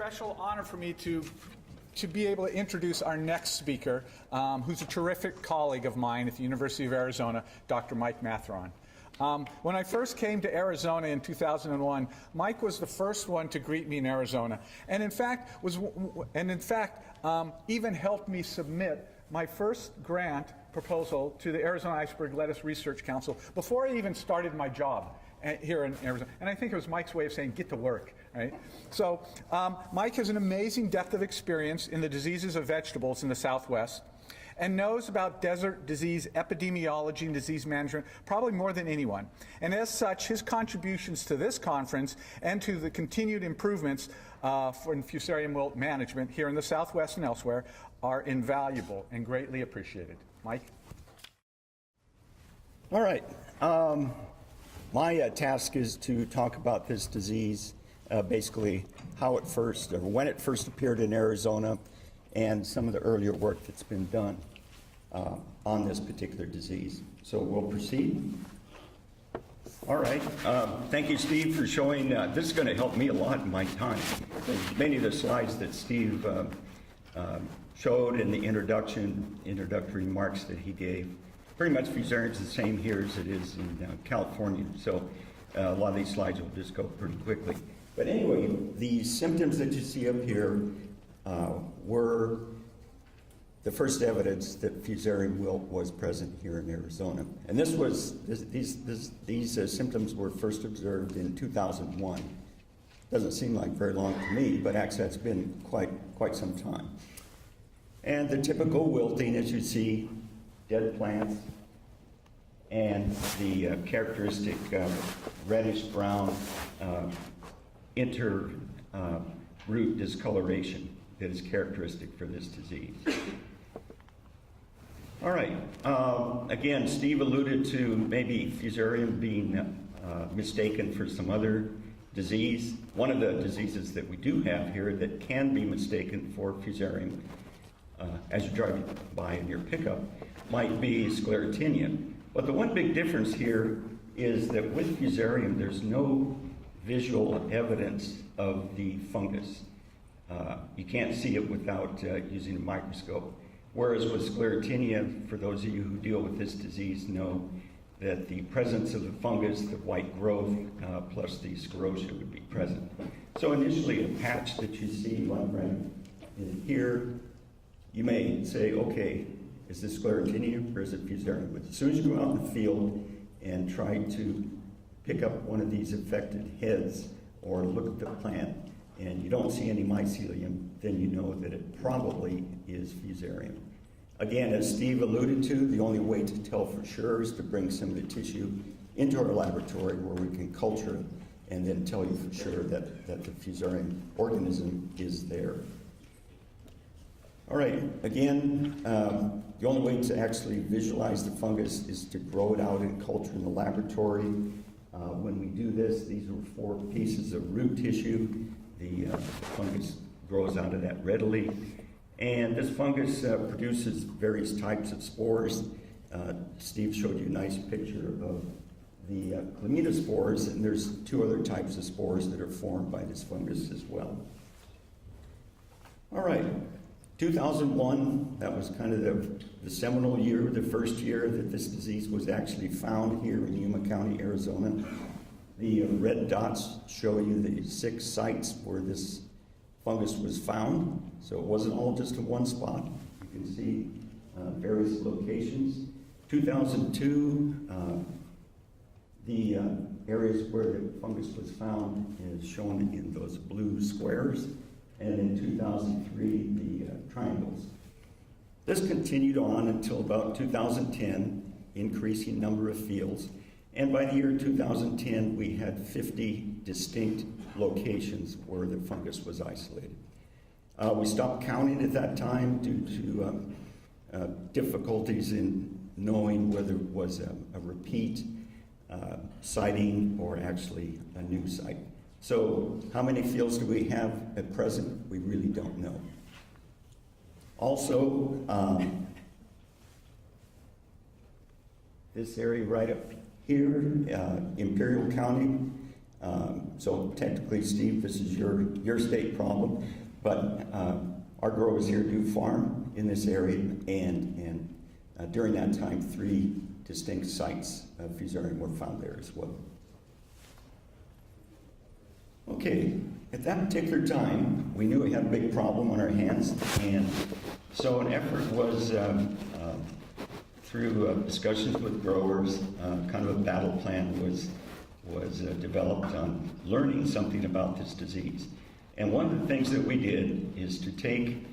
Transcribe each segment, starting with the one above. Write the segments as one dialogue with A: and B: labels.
A: special honor for me to be able to introduce our next speaker, who's a terrific colleague of mine at the University of Arizona, Dr. Mike Matheron. When I first came to Arizona in 2001, Mike was the first one to greet me in Arizona, and in fact even helped me submit my first grant proposal to the Arizona Iceberg Lettuce Research Council before I even started my job here in Arizona. And I think it was Mike's way of saying, get to work, right? So Mike has an amazing depth of experience in the diseases of vegetables in the Southwest and knows about desert disease epidemiology and disease management probably more than anyone. And as such, his contributions to this conference and to the continued improvements for Fusarium Wilt management here in the Southwest and elsewhere are invaluable and greatly appreciated. Mike?
B: All right. My task is to talk about this disease, basically how it first, or when it first appeared in Arizona, and some of the earlier work that's been done on this particular disease. So we'll proceed. All right. Thank you, Steve, for showing. This is going to help me a lot in my time. Many of the slides that Steve showed in the introductory remarks that he gave, pretty much Fusarium is the same here as it is in California. So a lot of these slides will just go pretty quickly. But anyway, the symptoms that you see up here were the first evidence that Fusarium wilt was present here in Arizona. And these symptoms were first observed in 2001. Doesn't seem like very long to me, but actually that's been quite some time. And the typical wilting, as you see, dead plants, and the characteristic reddish-brown inter-root discoloration that is characteristic for this disease. All right. Again, Steve alluded to maybe Fusarium being mistaken for some other disease. One of the diseases that we do have here that can be mistaken for Fusarium as you drive by in your pickup might be Sclerotinia. But the one big difference here is that with Fusarium, there's no visual evidence of the fungus. You can't see it without using a microscope. Whereas with Sclerotinia, for those of you who deal with this disease know that the presence of the fungus, the white growth, plus the sclerotia would be present. So initially, a patch that you see like right in here, you may say, okay, is this Sclerotinia or is it Fusarium? But as soon as you go out in the field and try to pick up one of these affected heads or look at the plant and you don't see any mycelium, then you know that it probably is Fusarium. Again, as Steve alluded to, the only way to tell for sure is to bring some of the tissue into our laboratory where we can culture it and then tell you for sure that the Fusarium organism is there. All right, again, the only way to actually visualize the fungus is to grow it out in culture in the laboratory. When we do this, these are 4 pieces of root tissue. The fungus grows out of that readily. And this fungus produces various types of spores. Steve showed you a nice picture of the chlamydospores, and there's 2 other types of spores that are formed by this fungus as well. All right. 2001, that was kind of the seminal year, the first year that this disease was actually found here in Yuma County, Arizona. The red dots show you the 6 sites where this fungus was found. So it wasn't all just in one spot. You can see various locations. 2002, the areas where the fungus was found is shown in those blue squares. And in 2003, the triangles. This continued on until about 2010, increasing number of fields. And by the year 2010, we had 50 distinct locations where the fungus was isolated. We stopped counting at that time due to difficulties in knowing whether it was a repeat sighting or actually a new site. So how many fields do we have at present? We really don't know. Also, this area right up here, Imperial County, So technically, Steve, this is your state problem, but our growers here do farm in this area, and during that time, 3 distinct sites of Fusarium were found there as well. Okay, at that particular time, we knew we had a big problem on our hands, and so an effort was through discussions with growers, kind of a battle plan was developed on learning something about this disease. And one of the things that we did is to take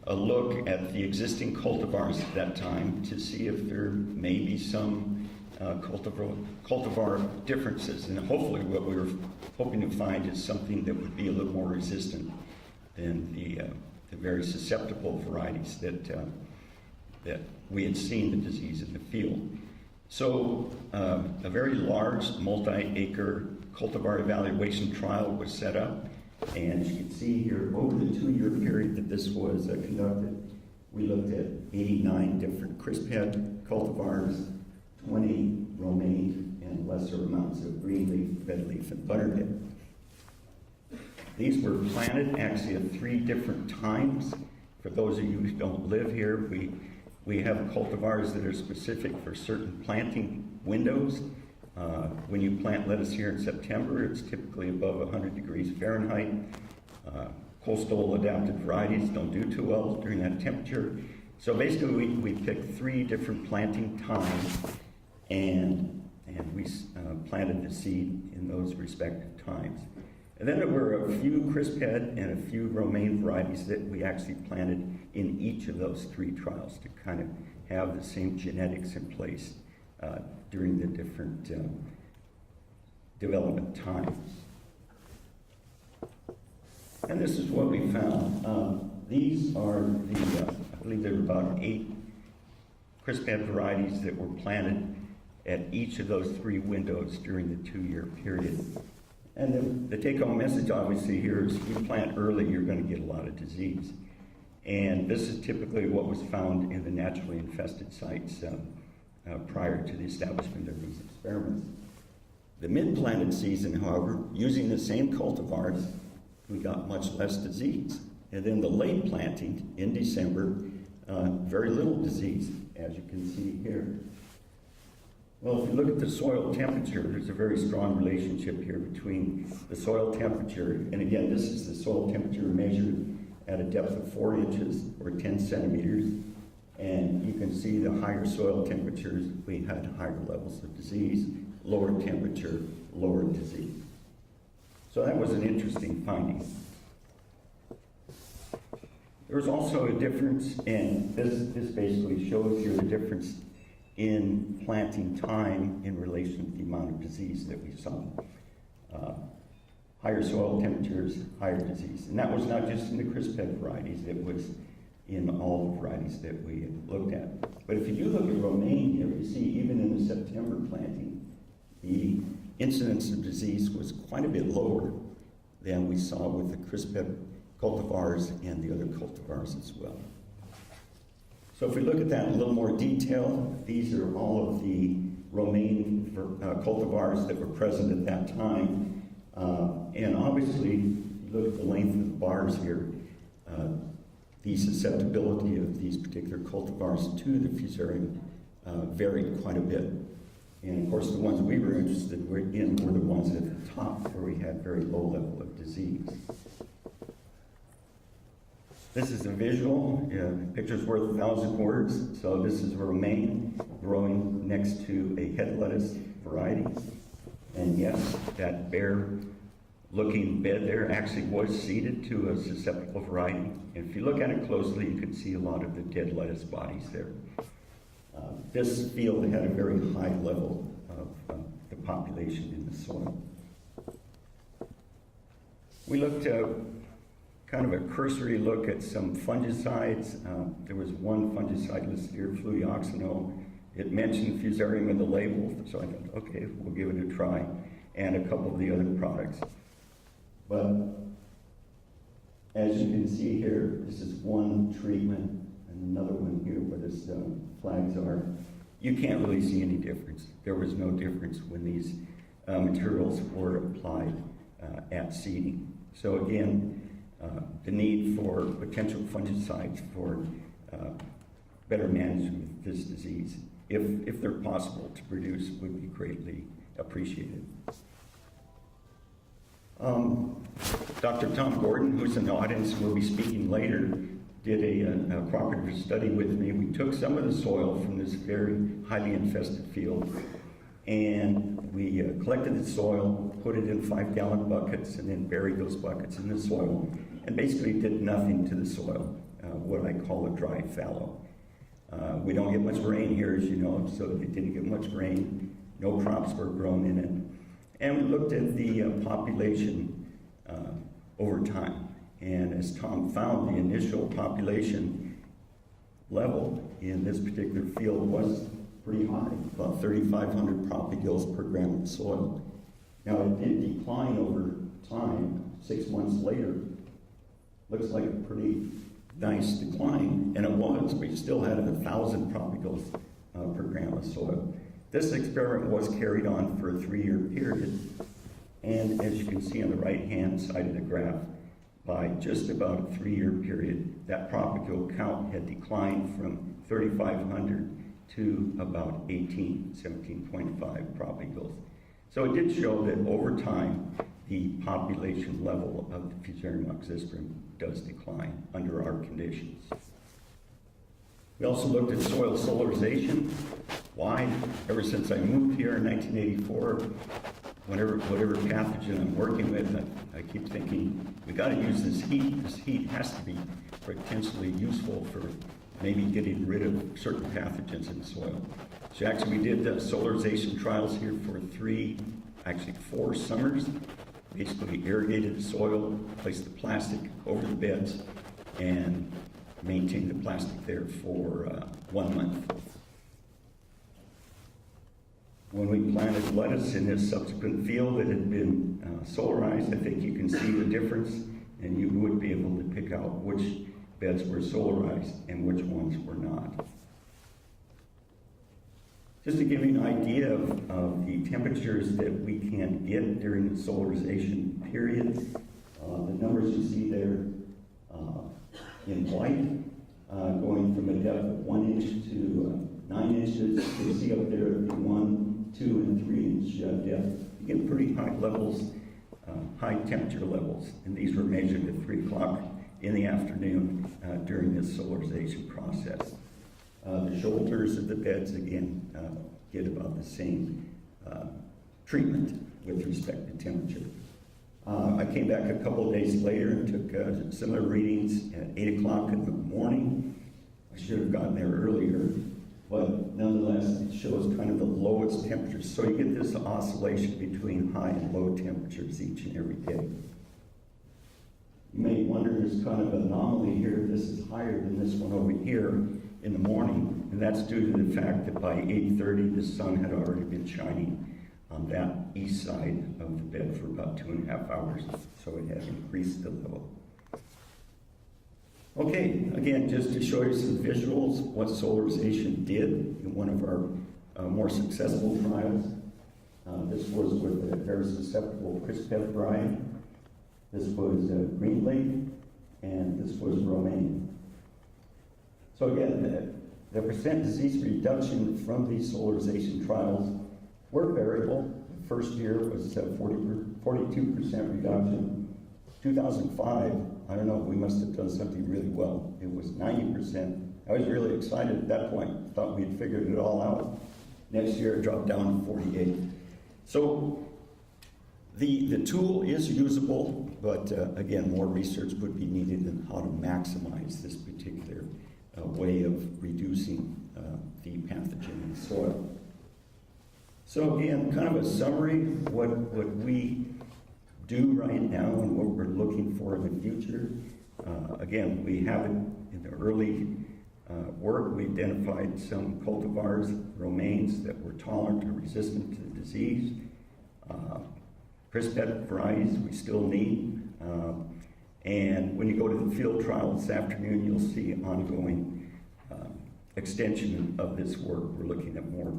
B: a look at the existing cultivars at that time to see if there may be some cultivar differences. And hopefully what we were hoping to find is something that would be a little more resistant than the very susceptible varieties that we had seen the disease in the field. So a very large multi-acre cultivar evaluation trial was set up. And as you can see here, over the 2-year period that this was conducted, we looked at 89 different crisphead cultivars, 20 Romaine, and lesser amounts of greenleaf, redleaf, and butterhead. These were planted actually at 3 different times. For those of you who don't live here, we have cultivars that are specific for certain planting windows. When you plant lettuce here in September, it's typically above 100 degrees Fahrenheit. Coastal adapted varieties don't do too well during that temperature. So basically we picked 3 different planting times and we planted the seed in those respective times. And then there were a few crisphead and a few Romaine varieties that we actually planted in each of those 3 trials to kind of have the same genetics in place during the different development times. And this is what we found. These are I believe there were about 8 crisphead varieties that were planted at each of those 3 windows during the 2-year period. And the take-home message obviously here is if you plant early, you're going to get a lot of disease. And this is typically what was found in the naturally infested sites prior to the establishment of these experiments. The mid-planted season, however, using the same cultivars, we got much less disease. And then the late planting in December, very little disease, as you can see here. Well, if you look at the soil temperature, there's a very strong relationship here between the soil temperature, and again, this is the soil temperature measured at a depth of 4 inches or 10 centimeters. And you can see the higher soil temperatures, we had higher levels of disease, lower temperature, lower disease. So that was an interesting finding. There was also a difference, and this basically shows you the difference in planting time in relation to the amount of disease that we saw. Higher soil temperatures, higher disease. And that was not just in the crisphead varieties, it was in all the varieties that we looked at. But if you do look at Romaine here, you see even in the September planting, the incidence of disease was quite a bit lower than we saw with the crisphead cultivars and the other cultivars as well. So if we look at that in a little more detail, these are all of the Romaine cultivars that were present at that time. And obviously, you look at the length of the bars here, the susceptibility of these particular cultivars to the Fusarium varied quite a bit. And of course, the ones we were interested in were the ones at the top where we had very low level of disease. This is a visual. Picture's worth 1,000 words. So this is Romaine growing next to a head lettuce variety. And yes, that bare looking bed there actually was seeded to a susceptible variety. And if you look at it closely, you can see a lot of the dead lettuce bodies there. This field had a very high level of the population in the soil. We looked at kind of a cursory look at some fungicides. There was one fungicide listed here, fluoxetino. It mentioned Fusarium in the label, so I thought, okay, we'll give it a try, and a couple of the other products. But as you can see here, this is one treatment, and another one here where the flags are. You can't really see any difference. There was no difference when these materials were applied at seeding. So again, the need for potential fungicides for better management of this disease, if they're possible to produce, would be greatly appreciated. Dr. Tom Gordon, who's in the audience and will be speaking later, did a cooperative study with me. We took some of the soil from this very highly infested field, and we collected the soil, put it in 5-gallon buckets, and then buried those buckets in the soil, and basically did nothing to the soil, what I call a dry fallow. We don't get much rain here, as you know, so it didn't get much rain. No crops were grown in it. And we looked at the population over time. And as Tom found, the initial population level in this particular field was pretty high, about 3,500 propagills per gram of soil. Now, it did decline over time. 6 months later, looks like a pretty nice decline, and it was. We still had 1,000 propagills per gram of soil. This experiment was carried on for a 3-year period, and as you can see on the right-hand side of the graph, by just about a 3-year period, that propagill count had declined from 3,500 to about 17.5 propagills. So it did show that over time, the population level of the Fusarium oxysporum does decline under our conditions. We also looked at soil solarization. Why? Ever since I moved here in 1984, whatever pathogen I'm working with, I keep thinking, we got to use this heat. This heat has to be potentially useful for maybe getting rid of certain pathogens in the soil. So actually we did solarization trials here for 4 summers. Basically irrigated the soil, placed the plastic over the beds, and maintained the plastic there for 1 month. When we planted lettuce in this subsequent field that had been solarized, I think you can see the difference, and you would be able to pick out which beds were solarized and which ones were not. Just to give you an idea of the temperatures that we can get during the solarization period, the numbers you see there in white, going from a depth of 1 inch to 9 inches. You can see up there the 1, 2, and 3 inch depth. You get pretty high levels, high temperature levels, and these were measured at 3 o'clock in the afternoon during this solarization process. The shoulders of the beds, again, get about the same treatment with respect to temperature. I came back a couple of days later and took similar readings at 8 o'clock in the morning. I should have gotten there earlier, but nonetheless, it shows kind of the lowest temperatures. So you get this oscillation between high and low temperatures each and every day. You may wonder, there's kind of an anomaly here. This is higher than this one over here in the morning, and that's due to the fact that by 8:30 the sun had already been shining on that east side of the bed for about 2.5 hours, so it had increased the level. Okay, again, just to show you some visuals, what solarization did in one of our more successful trials. This was with a very susceptible crisphead variety. This was green leaf, and this was Romaine. So again, the percent disease reduction from these solarization trials were variable. The first year was 42% reduction. 2005, I don't know, we must have done something really well. It was 90%. I was really excited at that point. Thought we'd figured it all out. Next year it dropped down to 48. So the tool is usable, but again, more research would be needed in how to maximize this particular way of reducing the pathogen in the soil. So again, kind of a summary, what we do right now and what we're looking for in the future. Again, we have it in the early work. We identified some cultivars, romaines, that were tolerant or resistant to the disease. Crisphead varieties we still need. And when you go to the field trial this afternoon, you'll see ongoing extension of this work. We're looking at more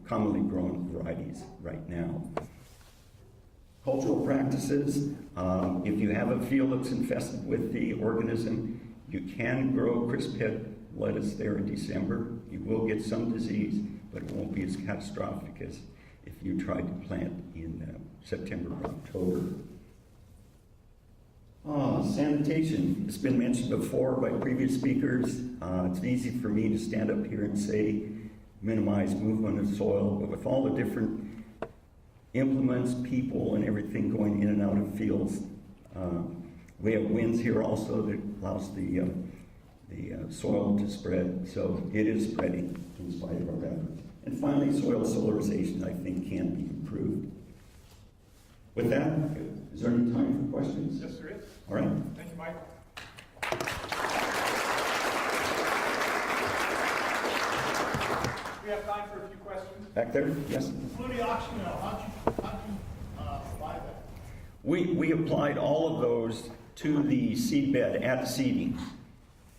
B: commonly grown varieties right now. Cultural practices, if you have a field that's infested with the organism, you can grow crisphead lettuce there in December. You will get some disease, but it won't be as catastrophic as if you tried to plant in September or October. Sanitation. It's been mentioned before by previous speakers. It's easy for me to stand up here and say minimize movement of soil, but with all the different implements, people, and everything going in and out of fields, we have winds here also that allows the soil to spread, so it is spreading in spite of our efforts. And finally, soil solarization, I think, can be improved. With that, is there any time for questions?
A: Yes, there is.
B: All right.
A: Thank you, Michael. We have time for a few questions.
B: Back there? Yes?
C: Flutioxamil, how'd you apply that?
B: We applied all of those to the seed bed at seeding.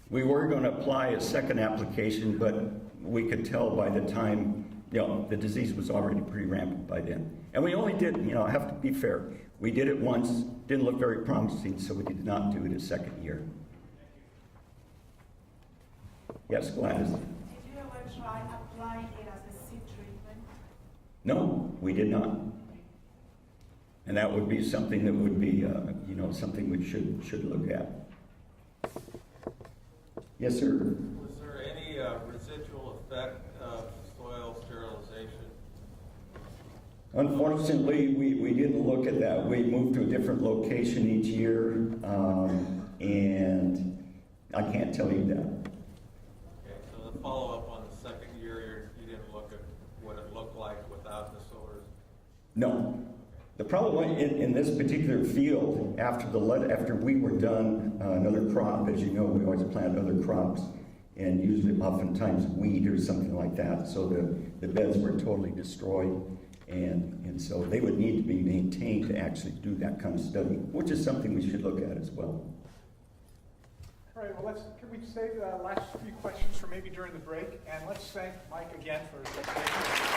B: We were going to apply a second application, but we could tell by the time, the disease was already pretty rampant by then. And we only did, I have to be fair, we did it once, didn't look very promising, so we did not do it a second year. Yes, Gladys?
D: Did you ever try applying it as a seed treatment?
B: No, we did not. And that would be something that would be, something we should look at. Yes, sir.
E: Was there any residual effect of soil sterilization?
B: Unfortunately, we didn't look at that. We moved to a different location each year, and I can't tell you that.
E: Okay, so the follow-up on the second year, you didn't look at what it looked like without the solar?
B: No. The problem in this particular field, after we were done another crop, as you know, we always plant other crops, and usually oftentimes wheat or something like that, so the beds were totally destroyed, and so they would need to be maintained to actually do that kind of study, which is something we should look at as well.
A: All right, well, can we save the last few questions for maybe during the break? And let's thank Mike again for his presentation.